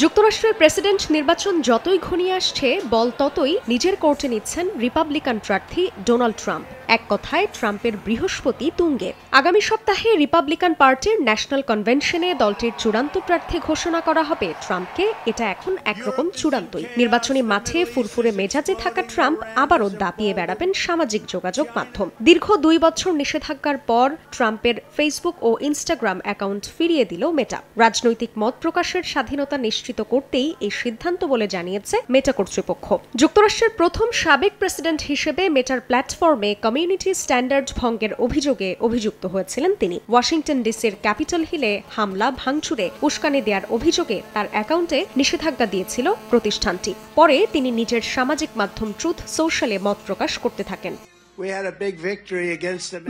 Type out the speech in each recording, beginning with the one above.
যুক্তরাষ্ট্রের প্রেসিডেন্ট নির্বাচন যতই ঘনিয়ে আসছে বল ততই নিজের কোর্টে নিচ্ছেন রিপাবলিকান প্রার্থী ডোনাল্ড ট্রাম্প। এক কথায় ট্রাম্পের বৃহস্পতি তুঙ্গে। আগামী সপ্তাহে রিপাবলিকান পার্টির ন্যাশনাল কনভেনশনে দলটির চূড়ান্ত প্রার্থী ঘোষণা করা হবে ট্রাম্পকে। এটা এখন একরকম চূড়ান্তই। নির্বাচনী মাঠে ফুরফুরে মেজাজে থাকা ট্রাম্প আবারও দাপিয়ে বেড়াবেন সামাজিক যোগাযোগ মাধ্যম। দীর্ঘ 2 বছর নিষেধাজ্ঞার পর ট্রাম্পের ফেসবুক ও ইনস্টাগ্রাম অ্যাকাউন্ট ফিরিয়ে দিল মেটা। রাজনৈতিক মত প্রকাশের স্বাধীনতা নিশ্চিত করতেই এই সিদ্ধান্ত বলে জানিয়েছে মেটা কর্তৃপক্ষ। যুক্তরাষ্ট্রের প্রথম সাবেক প্রেসিডেন্ট হিসেবে মেটার প্ল্যাটফর্মে কমিউনিটি স্ট্যান্ডার্ড ভঙ্গের অভিযোগে অভিযুক্ত হয়েছিলেন তিনি। ওয়াশিংটন ডিসির ক্যাপিটল হিলে হামলা ভাঙচুরে উস্কানি দেওয়ার অভিযোগে তার অ্যাকাউন্টে নিষেধাজ্ঞা দিয়েছিল প্রতিষ্ঠানটি। পরে তিনি নিজের সামাজিক মাধ্যম ট্রুথ সোশ্যালে মত প্রকাশ করতে থাকেন।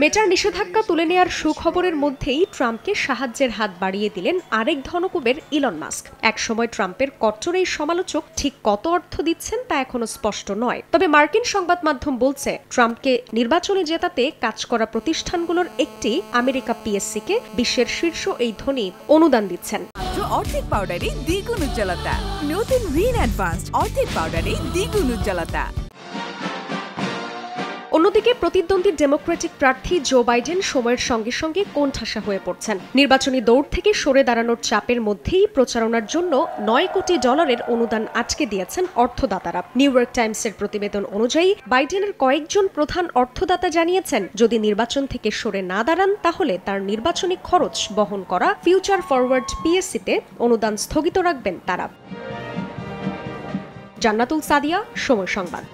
মেটার নিষেধাজ্ঞা তুলে নেওয়ার সুখবরের মধ্যেই ট্রাম্পকে সাহায্যের হাত বাড়িয়ে দিলেন আরেক ধনকুবের ইলন মাস্ক। একসময় ট্রাম্পের কট্টর এই সমালোচক ঠিক কত অর্থ দিচ্ছেন তা এখনো স্পষ্ট নয়। তবে মার্কিন সংবাদ মাধ্যম বলছে ট্রাম্পকে নির্বাচনে জেতাতে কাজ করা প্রতিষ্ঠানগুলোর একটি আমেরিকা পিএসসিকে বিশ্বের শীর্ষ এই ধনী অনুদান দিচ্ছেন। অর্ধেক পাউডারে দ্বিগুণ উজ্জ্বলতা। নতুন রিন অ্যাডভান্সড অর্ধেক পাউডারে দ্বিগুণ উজ্জ্বলতা। অন্যদিকে প্রতিদ্বন্দ্বী ডেমোক্রেটিক প্রার্থী জো বাইডেন সময়ের সঙ্গে সঙ্গে কোণঠাসা হয়ে পড়ছেন। নির্বাচনী দৌড় থেকে সরে দাঁড়ানোর চাপের মধ্যেই প্রচারণার জন্য $9 কোটি অনুদান আটকে দিয়েছেন অর্থদাতারা। নিউ ইয়র্ক টাইমসের প্রতিবেদন অনুযায়ী বাইডেনের কয়েকজন প্রধান অর্থদাতা জানিয়েছেন, যদি নির্বাচন থেকে সরে না দাঁড়ান তাহলে তার নির্বাচনী খরচ বহন করা ফিউচার ফরওয়ার্ড পিএসসিতে অনুদান স্থগিত রাখবেন তারা। জান্নাতুল সাদিয়া, সময় সংবাদ।